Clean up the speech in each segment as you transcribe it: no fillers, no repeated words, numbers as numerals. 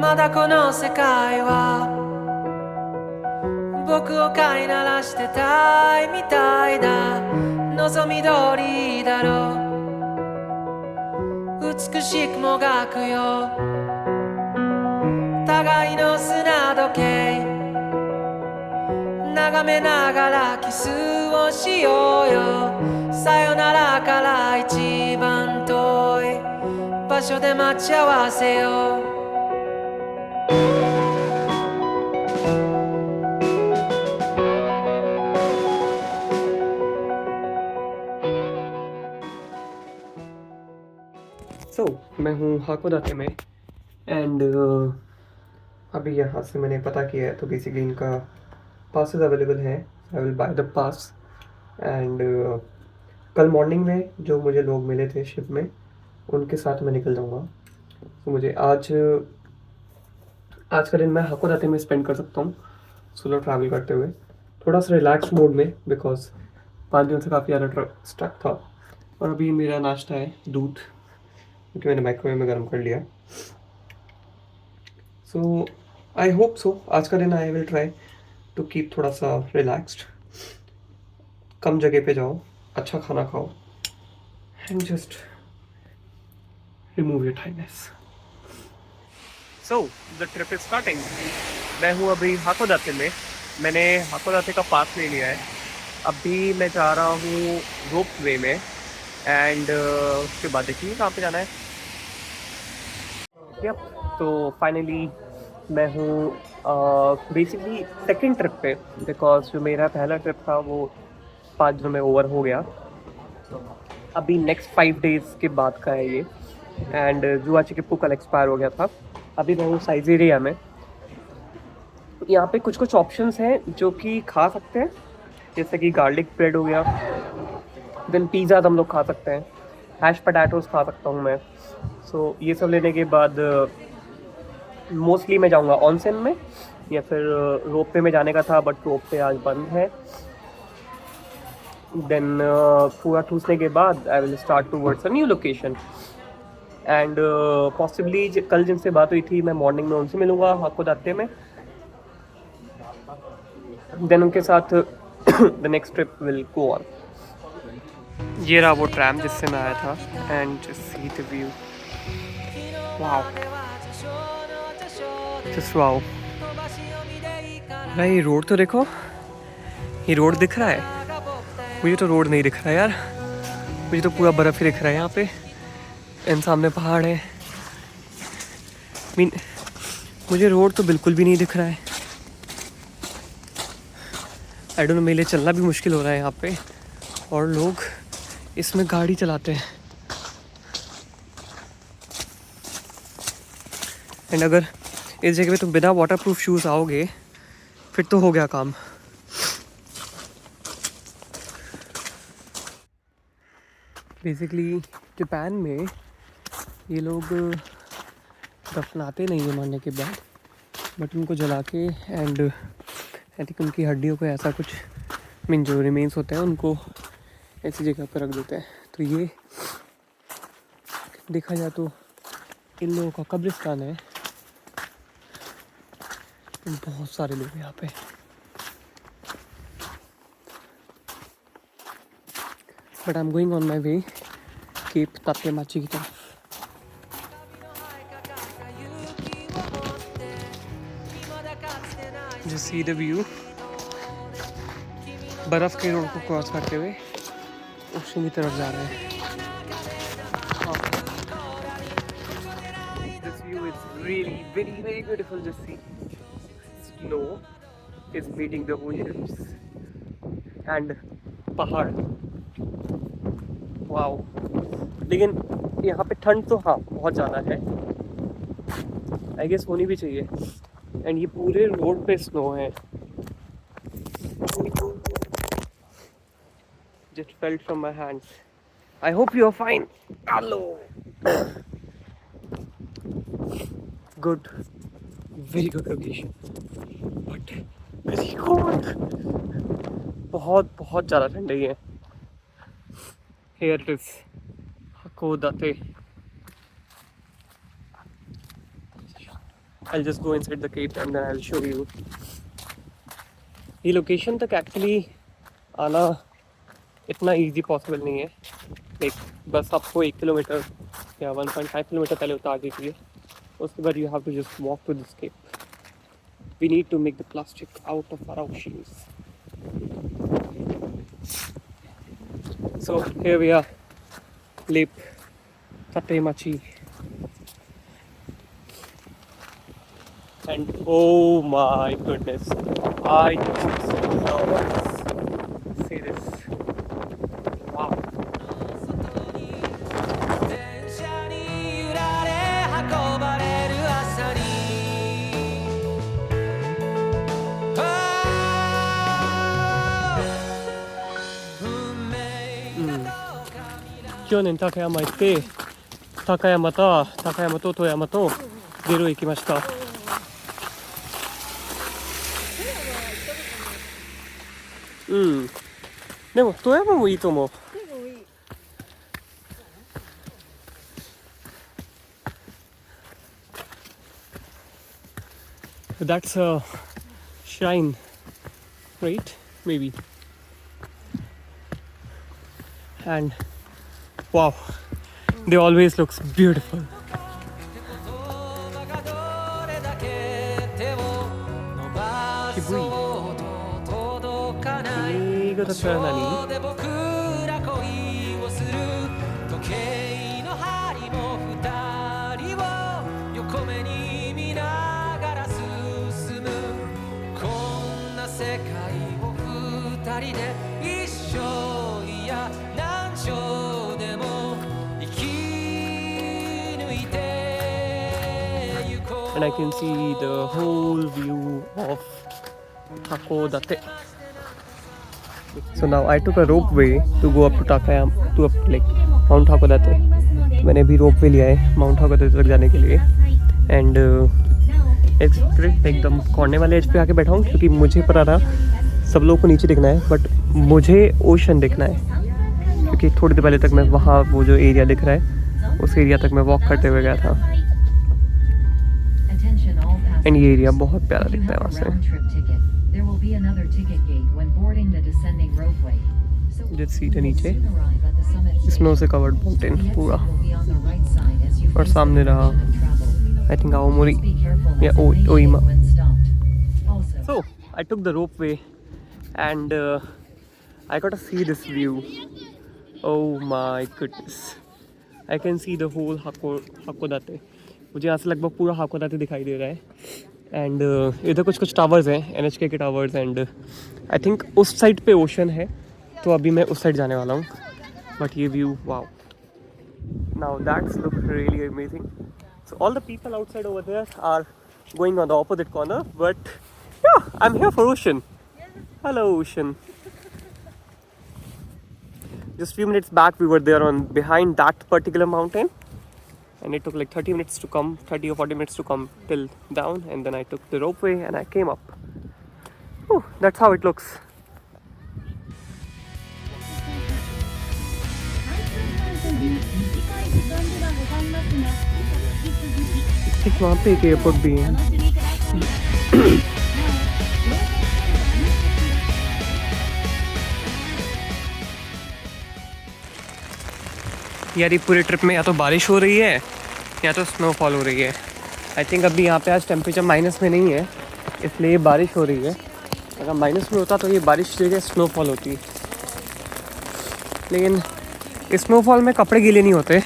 まだこの世界は僕を飼いならしてたいみたいだ。望み通りだろう、美しくもがくよ互いの砂時計、眺めながらキスをしようよ。さよならから一番遠い場所で待ち合わせよう。मैं हूँ हाकोदाते में एंड अभी यहाँ से मैंने पता किया है तो बेसिकली इनका पासेस अवेलेबल हैं। I will by the pass and कल मॉर्निंग में जो मुझे लोग मिले थे शिप में उनके साथ मैं निकल जाऊँगा। तो मुझे आज का दिन मैं हाकोदाते में स्पेंड कर सकता हूँ सोलो ट्रैवल करते हुए, थोड़ा सा रिलैक्स मोड में, बिकॉज 5 दिन से काफ़ी ज़्यादा स्ट्रक था। और अभी मेरा नाश्ता है दूध, क्योंकि मैंने माइक्रोवेव में गर्म कर लिया। सो आई होप सो आज का दिन I will try to keep थोड़ा सा रिलैक्स्ड, कम जगह पे जाओ, अच्छा खाना खाओ and just remove your tightness. So the trip is starting. मैं हूँ अभी हाकोदाते में। मैंने हाकोदाते का पास ले लिया है। अभी मैं जा रहा हूँ रोप वे में एंड उसके बाद देखिए कहाँ पे जाना है। यप, तो फाइनली मैं हूँ बेसिकली सेकंड ट्रिप पे, बिकॉज जो मेरा पहला ट्रिप था वो 5 दिनों में ओवर हो गया। अभी नेक्स्ट 5 डेज़ के बाद का है ये। एंड जुआ चिकिप्पू कल एक्सपायर हो गया था। अभी मैं हूँ साइजेरिया में। यहाँ पे कुछ कुछ ऑप्शंस हैं जो कि खा सकते हैं, जैसे कि गार्लिक ब्रेड हो गया, देन पिज़्ज़ा हम लोग खा सकते हैं, हैश पटैटोस खा सकता हूँ मैं। सो ये सब लेने के बाद मोस्टली मैं जाऊँगा ऑनसेन में, या फिर रोप पे में जाने का था बट रोप पे आज बंद है। देन पूरा ठूसने के बाद I will start towards a new location and possibly कल जिनसे बात हुई थी मैं मॉर्निंग में उनसे मिलूँगा हाकोदाते में। देन उनके साथ the next trip will go on. ये रहा वो ट्रैम जिससे मैं आया था and just see the view. Wow, just wow. भाई रोड तो देखो, ये रोड दिख रहा है? मुझे तो रोड नहीं दिख रहा है यार, मुझे तो पूरा बर्फ़ ही दिख रहा है यहाँ पे। एंड सामने पहाड़ है। मीन मुझे रोड तो बिल्कुल भी नहीं दिख रहा है। आई डोंट नो, मेरे लिए चलना भी मुश्किल हो रहा है यहाँ पे, और लोग इसमें गाड़ी चलाते हैं। एंड अगर इस जगह पे तुम बिना वाटरप्रूफ शूज़ आओगे फिर तो हो गया काम। बेसिकली जापान में ये लोग दफनाते नहीं है मरने के बाद, बट उनको जला के एंड आई थिंक उनकी हड्डियों को ऐसा कुछ मीन जो रिमेन्स होते हैं उनको ऐसी जगह पर रख देते हैं। तो ये देखा जाए तो इन लोगों का कब्रिस्तान है। बहुत सारे लोग हैं यहाँ पे। But I am going on my way Cape Tatemachi की तरफ। Just see the view. बर्फ़ के रोड को क्रॉस करते हुए ओशन की तरफ जा रहे हैं। This view is really very very beautiful. Just see, snow is meeting the oceans and पहाड़। वाओ। लेकिन यहाँ पे ठंड तो हाँ बहुत ज़्यादा है, आई गेस होनी भी चाहिए। एंड ये पूरे रोड पे स्नो है। Just fell from my hands. I hope you are fine. Hello. Good, very good location. But very cold. बहुत बहुत ज़्यादा ठंडी है। Here it is, Hakodate. I'll just go inside the cave and then I'll show you. ये location तक actually आना इतना easy possible नहीं है. लाइक बस आपको 1 किलोमीटर या 1.5 किलोमीटर पहले उतार देती है. उसके बाद you have to just walk to this cave. We need to make the plastic out of our oceans. So here we are, Lake Tatemachi. And oh my goodness, I just love see this. Wow. 電車に揺られ運ばれる朝に去年高山行って高山と富山とゲロ行きました。でも富山もいいと思う。That's a shrine, right? Maybe. And wow, they always looks beautiful. Shibui. 新潟から何？And I can see the whole view of Hakodate. So now I took a ropeway to go up to Takayama, to up like Mount Hakodate. मैंने भी ropeway लिया है mount हाकोदाते तक जाने के लिए. And एकदम कोने वाले एज पे आके बैठा हूँ क्योंकि मुझे पता था सब लोगों को नीचे दिखना है बट मुझे ओशन दिखना है क्योंकि थोड़ी देर पहले तक मैं वहाँ वो जो एरिया दिख रहा है उस एरिया तक मैं वॉक करते हुए गया था. एंड ये एरिया बहुत प्यारा दिखता है वहाँ से. जो सीधे नीचे स्नो से कवर्ड माउंटेन पूरा और सामने रहा आई थिंक आओमोरी या Oma. So I took the ropeway and I got to see this view. Oh my goodness, I can see the whole Hakodate. मुझे यहाँ से लगभग पूरा हाकोदाते दिखाई दे रहा है. एंड इधर कुछ टावर्स हैं NHK के टावर्स. एंड आई थिंक उस साइड पे ओशन है तो अभी मैं उस साइड जाने वाला हूँ. बट ये view wow, now that's look really amazing. So all the people outside over there are going on the opposite corner but yeah, I'm here for ocean. Hello ocean. Just few minutes back we were there on behind that particular mountain and it took like 30 minutes to come, 30 or 40 minutes to come till down, and then I took the ropeway and I came up. Oh, that's how it looks. ठीक वहाँ पे एक airport भी है. यार ये पूरे trip में या तो बारिश हो रही है या तो स्नोफॉल हो रही है. आई थिंक अभी यहाँ पे आज टेम्परेचर माइनस में नहीं है इसलिए बारिश हो रही है. अगर माइनस में होता तो ये बारिश जगह स्नोफॉल होती. लेकिन स्नोफॉल में कपड़े गीले नहीं होते,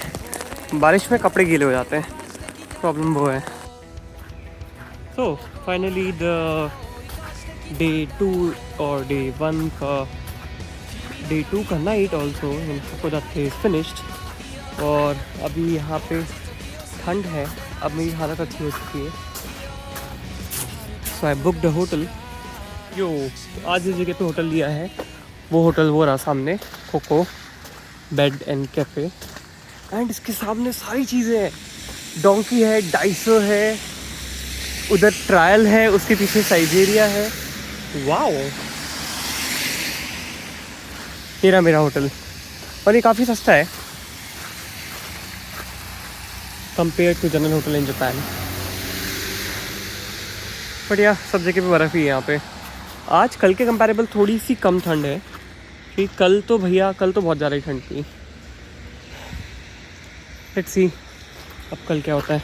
बारिश में कपड़े गीले हो जाते हैं. प्रॉब्लम वो है. सो फाइनली द डे 2 और डे 1 का डे 2 का night also in Hakodate is finished. और अभी यहाँ पे ठंड है, अब मेरी हालत अच्छी हो चुकी है. सो आई बुक्ड अ होटल. जो आज जिस जगह पे होटल लिया है वो होटल वो रहा सामने, Coco Bed and Cafe. And इसके सामने सारी चीज़ें हैं. डोंकी है, डाइसो है, उधर ट्रायल है, उसके पीछे साइजेरिया है. वाओ, ये रहा मेरा होटल. और ये काफ़ी सस्ता है compare to general hotel in Japan. But यार सब जगह पे बर्फ़ ही है यहाँ पे। आज कल के कंपैरेबल थोड़ी सी कम ठंड है, कि कल तो बहुत ज़्यादा ही ठंड थी। लेट्स सी अब कल क्या होता है।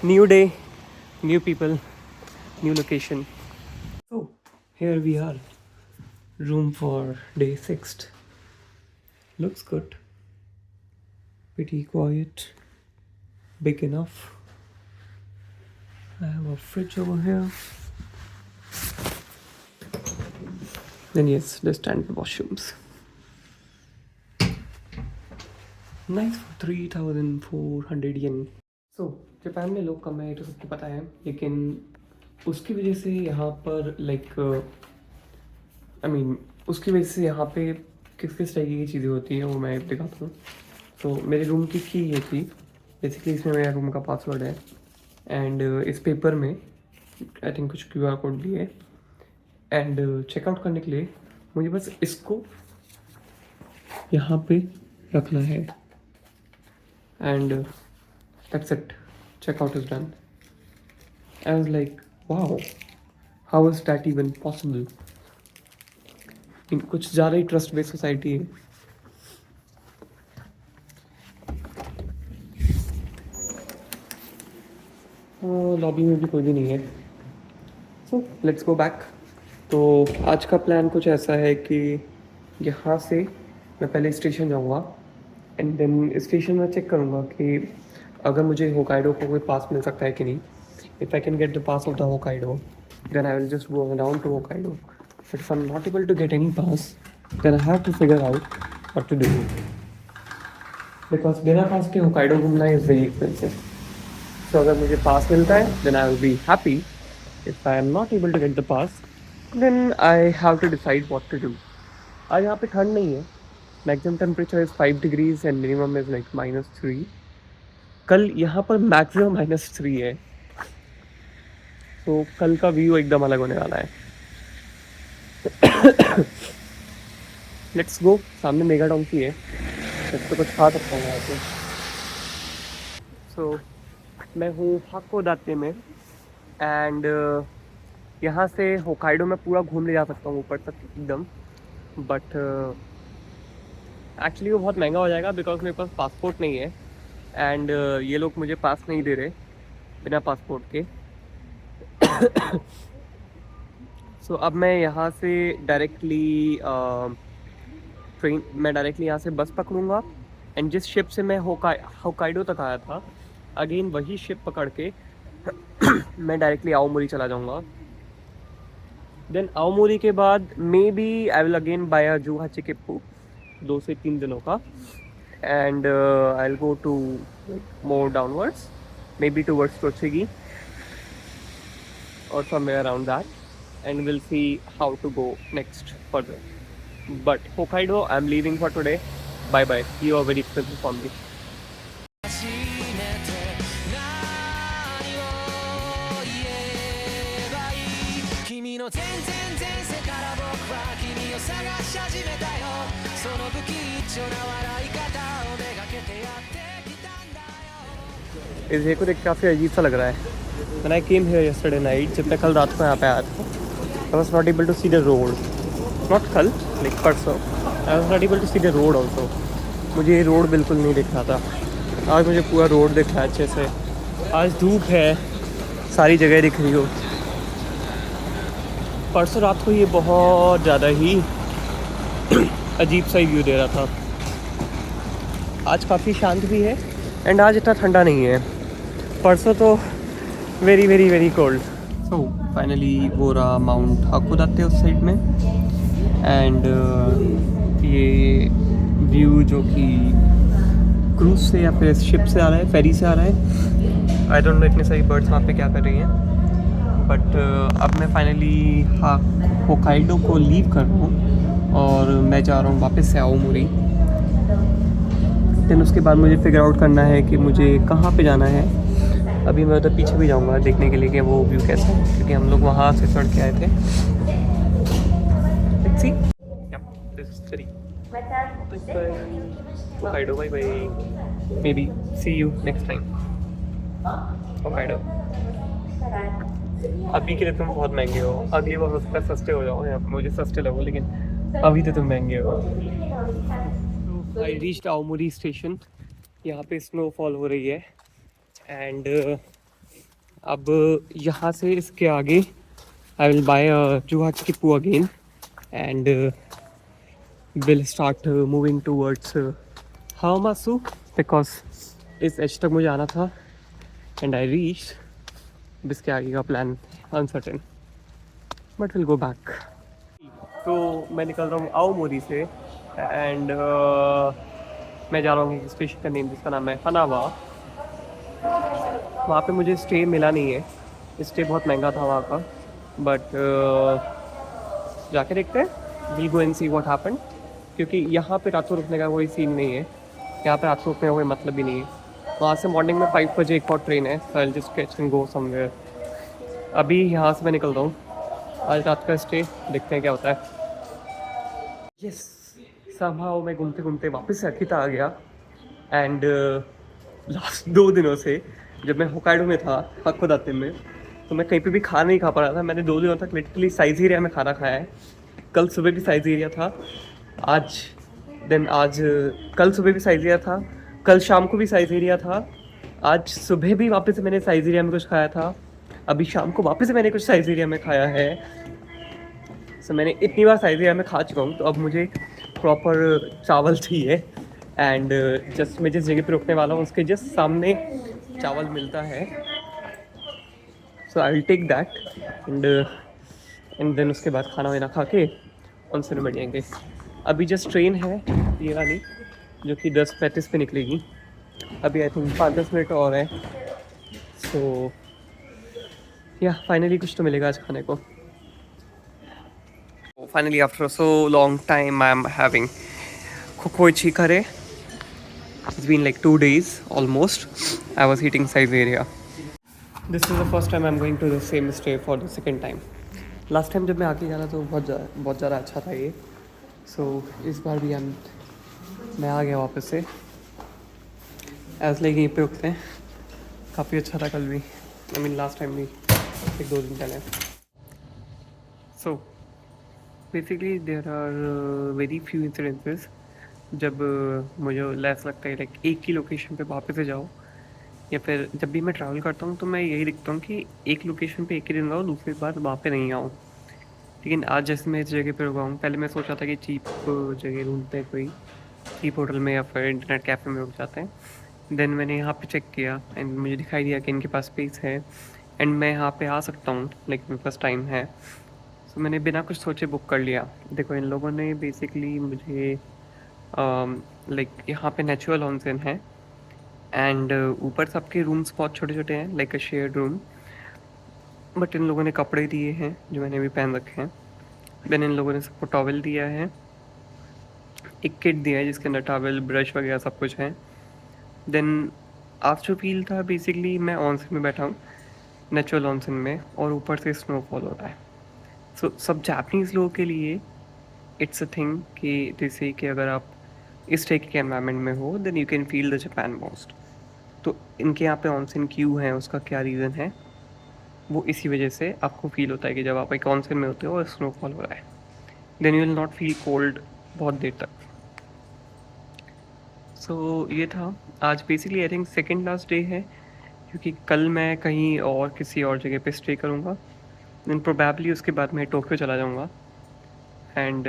New day, new people, new location. So here we are, room for day 6th। Looks good, pretty quiet, big enough. I have a fridge over here. Then yes, the standard washrooms. Nice for 3,400 yen. So Japan में लोग कम है तो सबको पता है, लेकिन उसकी वजह से यहाँ पर उसकी वजह से यहाँ पे किस किस तरीके की चीज़ें होती हैं वो मैं दिखाता हूँ। तो मेरे रूम की ये थी बेसिकली, इसमें मेरा रूम का पासवर्ड है एंड इस पेपर में आई थिंक कुछ QR कोड भी है। एंड चेकआउट करने के लिए मुझे बस इसको यहाँ पे रखना है and that's it, checkout is done. I was like wow, how is that even possible. कुछ ज़्यादा ही ट्रस्ट बेस्ड सोसाइटी है। लॉबी में भी कोई भी नहीं है। So let's go back. तो आज का प्लान कुछ ऐसा है कि यहाँ से मैं पहले स्टेशन जाऊँगा एंड देन स्टेशन में चेक करूँगा कि अगर मुझे होकाइडो को कोई पास मिल सकता है कि नहीं। If I can get the pass of the Hokkaido then I will just go down to Hokkaido, but if I am not able to get any pass then I have to figure out what to do, because बिना pass के Hokkaido घूमना is very expensive. सो अगर मुझे pass मिलता है then I will be happy. If I am not able to get the pass then I have to decide what to do. आज यहाँ पे ठंड नहीं है, maximum temperature is 5 degrees and minimum is like -3। कल यहाँ पर मैक्सिमम -3 है, तो कल का व्यू एकदम अलग होने वाला है। Let's go. सामने मेगा डोंकी है, तो कुछ खा सकता हूँ यहाँ पे। सो मैं हूँ हाकोदाते में एंड यहाँ से होकाइडो में पूरा घूम ले जा सकता हूँ ऊपर तक एकदम, बट एक्चुअली वो बहुत महंगा हो जाएगा बिकॉज मेरे पास पासपोर्ट नहीं है एंड ये लोग मुझे पास नहीं दे रहे बिना पासपोर्ट के। सो अब मैं यहाँ से डायरेक्टली यहाँ से बस पकड़ूँगा एंड जिस शिप से मैं होकाइडो तक आया था अगेन वही शिप पकड़ के मैं डायरेक्टली आओमोरी चला जाऊँगा। देन आओमोरी के बाद maybe I will again buy a जू हाचिकिप्पू 2 से 3 दिनों का and I will go to more downwards, maybe towards Tochigi or somewhere around that, and we'll see how to go next further. But Hokkaido, I'm leaving for today. Bye bye. You are very expensive for me. 初めて何を言えばいい君の全然前世から僕は君を探し始めたよその不吉祥な笑い方をめがけてやってきたんだよइस को देख के काफ़ी अजीब सा लग रहा है। When I came here yesterday night, जब मैं कल रात को यहाँ पे आया था, I was not able to see the road. Not कल, like परसों, I was not able to see the road also. मुझे ये रोड बिल्कुल नहीं दिख रहा था। आज मुझे पूरा रोड दिख रहा है अच्छे से। आज धूप है, सारी जगह दिख रही हो। परसों रात को ये बहुत ज़्यादा ही अजीब सा ही व्यू दे रहा था। आज काफ़ी शांत भी है एंड आज इतना ठंडा नहीं है। परसों तो very very very cold. So finally वो रहा माउंट हाकोदाते उस साइड में एंड ये व्यू जो कि क्रूज से या फिर शिप से आ रहा है, फेरी से आ रहा है। आई डोंट नो इतने सारी बर्ड्स वहाँ पे क्या कर रही हैं, बट अब मैं फाइनली होकाइडो को लीव कर रहा हूँ और मैं जा रहा हूँ वापस से आओमोरी। देन उसके बाद मुझे फिगर आउट करना है कि मुझे कहाँ पे जाना है। अभी मैं उधर पीछे भी जाऊंगा देखने के लिए कि वो व्यू कैसा है, क्योंकि हम लोग वहाँ से चढ़ के आए थे। Let's see. Yeah, this is city. Hokkaido, bye bye. Maybe see you next time. Hokkaido. अभी के लिए तुम बहुत महंगे हो, अगली बार हो सकता है सस्ते हो जाओ या मुझे सस्ते लगो, लेकिन अभी तो तुम महंगे हो। I reached Aomori station. यहाँ पे स्नोफॉल हो रही है एंड अब यहाँ से इसके आगे आई विल बाय जुहाची की पू again and will start moving towards हाओमासू बिकॉज इस एज तक मुझे आना था एंड आई रीच। इसके आगे का plan uncertain but will go back. तो मैं निकल रहा हूँ आओमोरी से एंड मैं जा रहा हूँ स्टेशन का नेम जिसका नाम है हनावा। वहाँ पे मुझे स्टे मिला नहीं है, स्टे बहुत महंगा था वहाँ का, बट जाके देखते हैं, will go and see what happen. क्योंकि यहाँ पे रात को रुकने का कोई सीन नहीं है, यहाँ पे रात को रुकने का कोई मतलब भी नहीं है। वहाँ से मॉर्निंग में 5 बजे एक और ट्रेन है, so I will just catch and go somewhere. अभी यहाँ से मैं निकल रहा हूँ, आज रात का स्टे, देखते हैं क्या होता है। यस, समहाउ मैं घूमते घूमते वापस से अकिता आ गया एंड लास्ट 2 दिनों से जब मैं होकाइडो में था हाकोदाते में, तो मैं कहीं पे भी खाना नहीं खा पा रहा था। मैंने 2 दिनों तक लिटरली साइज़ेरिया में खाना खाया है। कल सुबह भी साइज़ेरिया था, आज कल सुबह भी साइज़ेरिया था, कल शाम को भी साइज़ेरिया था, आज सुबह भी वापस से मैंने साइज़ेरिया में कुछ खाया था, अभी शाम को वापस से मैंने कुछ साइज़ेरिया में खाया है। सो मैंने इतनी बार साइज़ेरिया में खा चुका हूँ, तो अब मुझे प्रॉपर चावल चाहिए एंड जस्ट मैं जिस जगह पे रुकने वाला हूँ उसके जस्ट सामने चावल मिलता है। So I will take that and then उसके बाद खाना वाना खा के उनसे निपट जाएंगे। अभी जस्ट ट्रेन है ये वाली जो कि 10:35 पे निकलेगी, अभी आई थिंक 5-10 मिनट और है। सो या फाइनली कुछ तो मिलेगा आज खाने को। Finally after so long time I am having Cocoichi curry. It's been like 2 days almost. I was eating Saizeriya. This is the first time I'm going to the same stay for the second time. Last time जब मैं आके जाना तो बहुत ज़्यादा अच्छा था ये। So इस बार भी मैं आ गया वापस से। एज लाइक यहीं पे रुकते हैं, काफ़ी अच्छा था कल भी, I mean last time भी 1-2 दिन पहले। So basically there are very few incidences जब मुझे ऐसा लगता है लाइक एक ही लोकेशन पे वापस से जाओ, या फिर जब भी मैं ट्रैवल करता हूँ तो मैं यही दिखता हूँ कि एक लोकेशन पे एक ही दिन रहो, दूसरी बार वहाँ पे नहीं आऊँ। लेकिन आज जैसे मैं इस जगह पे रुका हूँ, पहले मैं सोचा था कि चीप जगह ढूंढते हैं, कोई चीप होटल में या फिर इंटरनेट कैफ़े में रुक जाते हैं। देन मैंने यहाँ पे चेक किया एंड मुझे दिखाई दिया कि इनके पास स्पेस है एंड मैं यहाँ पे आ सकता हूँ, लाइक मेरे पास टाइम है। तो मैंने बिना कुछ सोचे बुक कर लिया। देखो इन लोगों ने बेसिकली मुझे लाइक यहाँ पे नेचुरल ऑनसेन है एंड ऊपर सबके रूम्स बहुत छोटे छोटे हैं, like a shared room, but in लोगों ने कपड़े दिए हैं जो मैंने भी पहन रखे हैं। देन इन लोगों ने सबको टॉवल दिया है, एक किट दिया है जिसके अंदर टॉवल, ब्रश वगैरह सब कुछ है। देन आज जो फील था बेसिकली मैं ऑनसेन में बैठा हूँ, नेचुरल ऑनसेन में, और ऊपर से स्नोफॉल हो रहा है। सो सब जापानीज़ लोगों के लिए इट्स अ थिंग कि जैसे कि अगर आप इस टाइप के एनवायरनमेंट में हो then you can feel the Japan most. तो इनके यहाँ पे ऑनसेन क्यों है, उसका क्या रीज़न है, वो इसी वजह से आपको फील होता है कि जब आप एक ऑनसेन में होते हो और स्नोफॉल हो रहा है then you will not feel cold बहुत देर तक। सो ये था आज basically I think second last day है, क्योंकि कल मैं कहीं और किसी और जगह पे स्टे करूँगा, देन प्रोबेबली उसके बाद मैं टोक्यो चला जाऊँगा and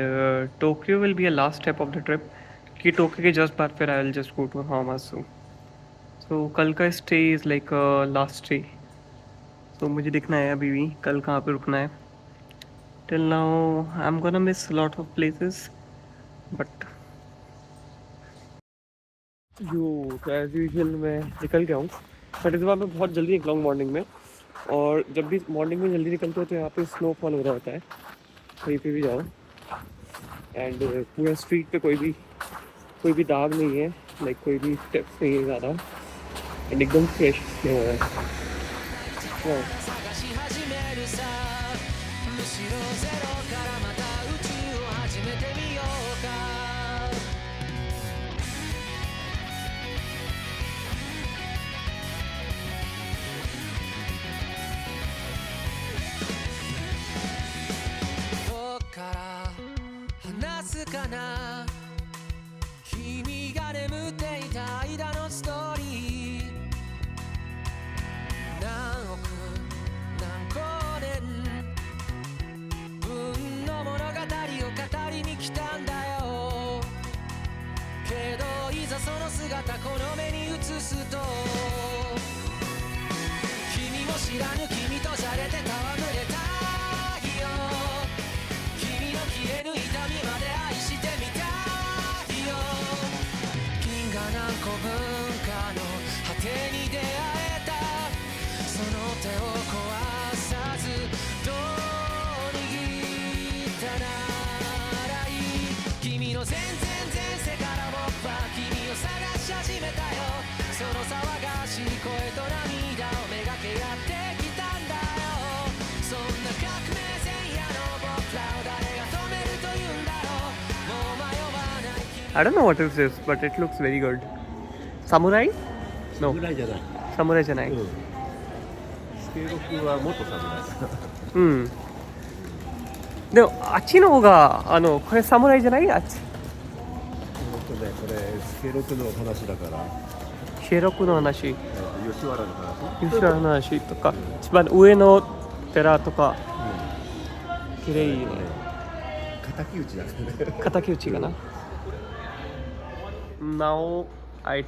Tokyo will be a last step of the trip, कि टोक्यो के जस्ट बाद फिर I will just go to हाओमासू। सो कल का stay is like last stay. So मुझे देखना है अभी भी कल कहाँ पे रुकना है। Till now I am gonna miss lot of places but जो एज यूजुअल मैं निकल गया हूँ, बट इस बार मैं बहुत जल्दी निकला हूँ मॉर्निंग में, और जब भी मॉर्निंग में जल्दी निकलते हो तो यहाँ पे स्नोफॉल हो रहा होता है कहीं पे भी जाओ एंड पूरा स्ट्रीट पे कोई भी दाग नहीं है, लाइक कोई भी स्टेप्स नहीं है ज़्यादा एंड एकदम फ्रेश स्नो हो रहा है। 探し始めるさむしろゼロからまた宇宙を始めてみようかかな君が眠っていた間のストーリー何億何光年分の物語を語りに来たんだよけどいざその姿この目に映すと君も知らぬ君とじゃれて戯れたいよ君の消える痛みまで愛してみたいよ銀河何個分かの果てに出会えたその手を壊さずどう握ったならいい君の全世から僕は君を探し始めたよその騒がしい声と涙をめがけやってきたんだよそんな革命前夜の僕らを誰が止めるというんだろうもう迷わない I don't know what is this, but it looks very good. Samurai? No, 侍じゃない。samurai じゃない。うん。スケロクは元侍だ。うん。でもあっちの方がこれ侍じゃない？あっち。これスケロクの話だから。シェロクの話、吉原の話。吉原の話とか、一番上の寺とか綺麗ね。敵討ちだからね。敵討ちかな。Now I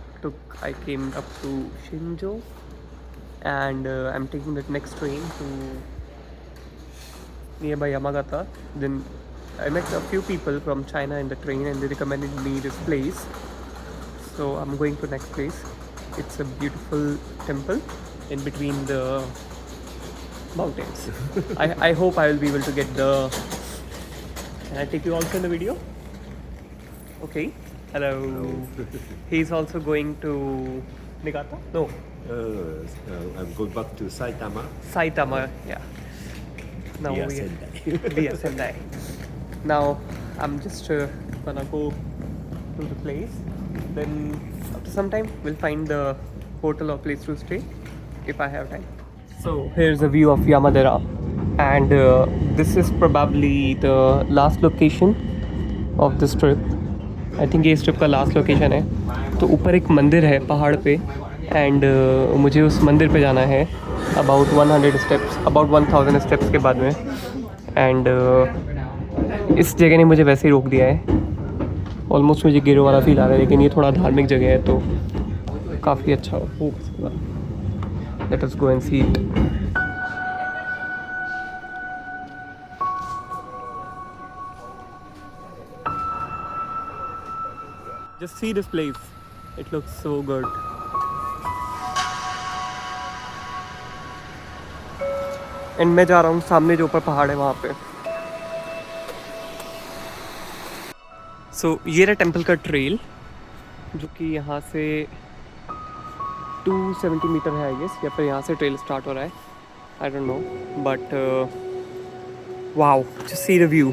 came up to Shinjo and I'm taking the next train to nearby Yamagata. Then I met a few people from China in the train and they recommended me this place. So I'm going to next place. It's a beautiful temple in between the mountains. I hope I will be able to get the... Can I take you also in the video? Okay. Hello. He's also going to Niigata? No, I'm going back to Saitama. Saitama. Yeah. Now via we are Sendai. via Sendai. Now I'm just gonna go to the place. Then after some time we'll find the hotel or place to stay if I have time. So here's a view of Yamadera, and this is probably the last location of this trip. I think ये इस trip का last location है. तो ऊपर एक मंदिर है पहाड़ पे एंड मुझे उस मंदिर पे जाना है अबाउट 100 स्टेप्स, अबाउट 1000 स्टेप्स के बाद में. एंड इस जगह ने मुझे वैसे ही रोक दिया है. ऑलमोस्ट मुझे गिरो वाला फील आ रहा है, लेकिन ये थोड़ा धार्मिक जगह है तो काफ़ी अच्छा हो सकता. Let us go and see it. Just see this place. It looks so good. And मैं जा रहा हूँ सामने जो ऊपर पहाड़ है वहाँ पे. सो ये रहा टेम्पल का ट्रेल जो कि यहाँ से 270 मीटर है आई गेस, या फिर यहाँ से ट्रेल स्टार्ट हो रहा है. I don't know but wow, just see the view.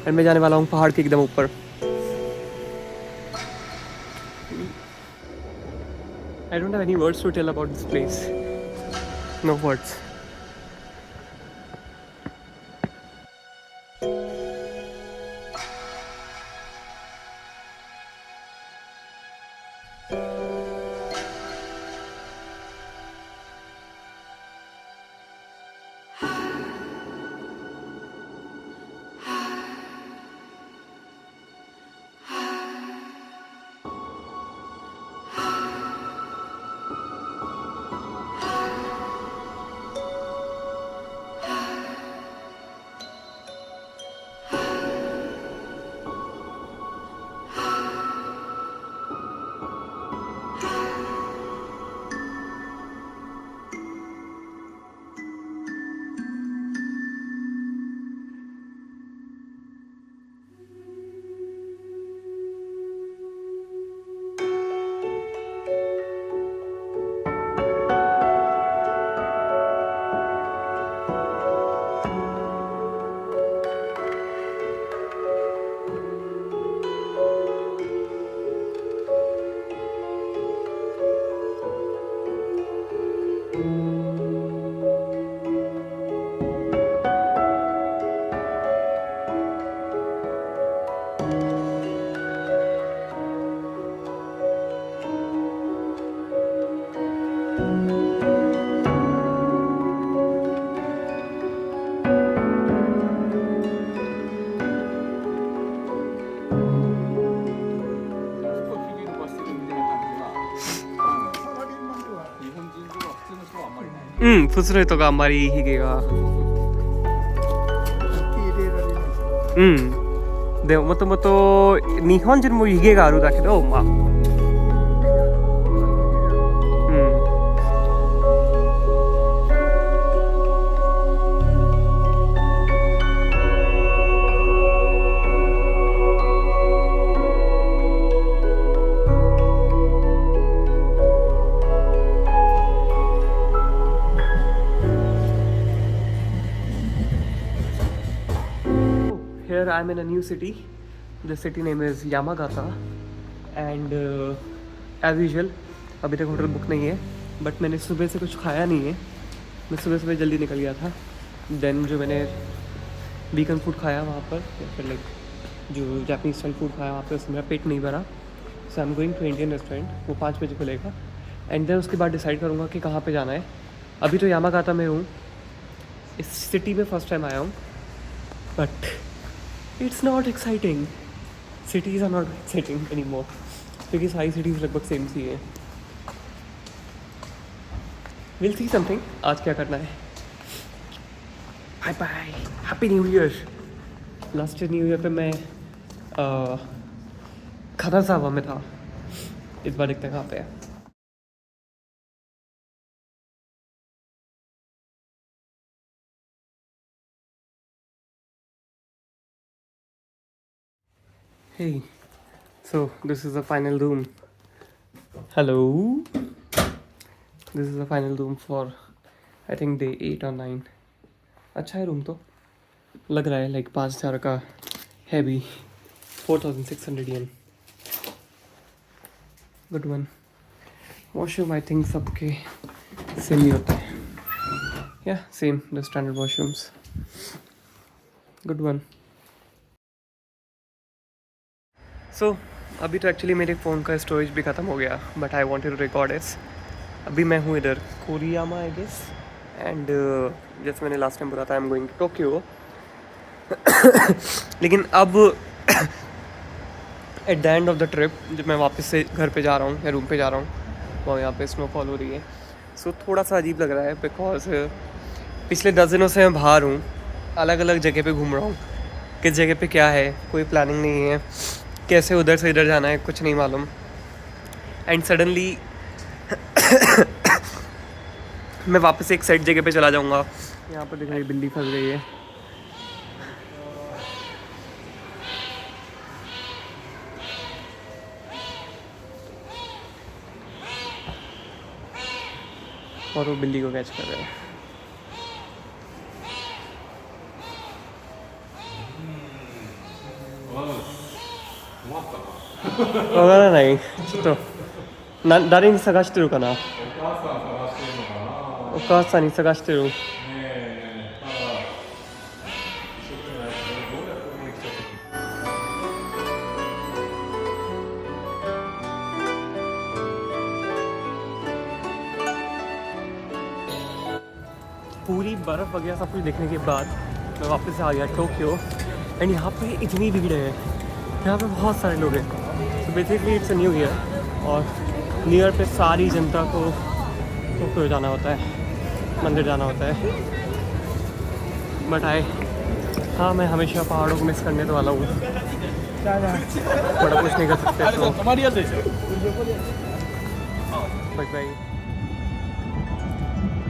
And मैं जाने वाला हूँ पहाड़ के एकदम ऊपर. I don't have any words to tell about this place. No words. プスレとかあんまりヒゲがでもともと日本人もヒゲがあるだけどまあHere I'm in a new city. The city name is Yamagata and as usual अभी तक होटल बुक नहीं है बट मैंने सुबह से कुछ खाया नहीं है. मैं सुबह जल्दी निकल गया था. देन जो मैंने वीगन फूड खाया वहाँ पर या फिर लाइक जो जापानीज स्टाइल फूड खाया वहाँ पर उससे मेरा पेट नहीं भरा. So I am going to Indian restaurant. वो 5 बजे खुलेगा एंड देन उसके बाद डिसाइड करूँगा कि कहाँ पे जाना है. अभी तो यामागाता में हूँ. इस सिटी में फर्स्ट टाइम आया हूँ but it's not exciting. Cities are not exciting any more क्योंकि सारी सिटीज़ लगभग सेम सी है. Will see something. आज क्या करना है. Bye bye. Happy new year. Last new year पे मैं खदासावा में था. इस बार देखते हैं कहाँ पे है. Hey, so this is the final room. Hello. This is the final room for I think day 8 or 9. अच्छा है रूम तो लग रहा है लाइक 5,000 का है भी. 4,600 yen. Good one. Washroom I think सबके सेम ही होता है. या same the standard washrooms. Good one. So अभी तो एक्चुअली मेरे फ़ोन का स्टोरेज भी ख़त्म हो गया but I wanted to record its. अभी मैं हूँ इधर कोरियामा आई गेस एंड जैसे मैंने लास्ट टाइम बोला था I am going to Tokyo. लेकिन अब at the end of the trip जब मैं वापस से घर पे जा रहा हूँ या रूम पे जा रहा हूँ और यहाँ पे स्नोफॉल हो रही है. सो थोड़ा सा अजीब लग रहा है बिकॉज पिछले 10 दिनों से मैं बाहर हूँ. अलग अलग जगह पे घूम रहा हूँ. किस जगह पे क्या है कोई प्लानिंग नहीं है. कैसे उधर से इधर जाना है कुछ नहीं मालूम. एंड सडनली मैं वापस एक साइड जगह पे चला जाऊंगा. यहाँ पर दिखाई बिल्ली फंस गई है. और वो बिल्ली को कैच कर रहे हैं. नहीं तो誰に探してるかな。お母さんに探してる。पूरी बर्फ़ वगैरह सब कुछ देखने के बाद मैं वापस आ गया टोक्यो एंड यहाँ पे इतनी भीड़ है. यहाँ पे बहुत सारे लोग हैं. तो basically it's a new year और न्यू ईयर पे सारी जनता को टोक्यो जाना होता है. मंदिर जाना होता है. बट हाँ मैं हमेशा पहाड़ों को मिस करने तो वाला हूँ. बड़ा कुछ नहीं कर सकते. तो bye bye.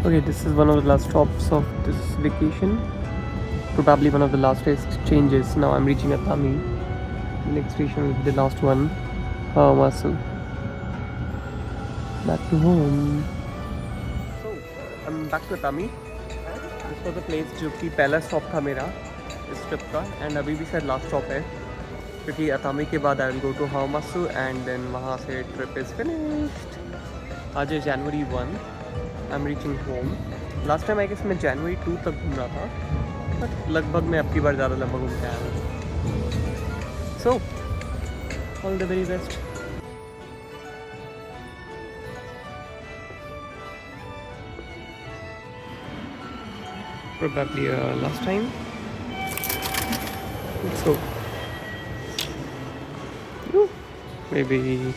Okay, this is one of the last stops of this vacation. Probably one of the last changes. Now I'm reaching Atami. The next station will be the last one. Hamamatsu. Back to home. So I'm back to Atami. This was the place जो कि पहला stop था मेरा इस trip का and अभी भी शायद last stop है क्योंकि अतामी के बाद I will go to Hamamatsu and then वहाँ से trip is finished. आज है January 1. I'm reaching home. Last time I guess मैं January 2 तक घूम रहा था but लगभग मैं अब की बार ज़्यादा लंबा घूम के आया हूँ. So all the very best. probably last time. So maybe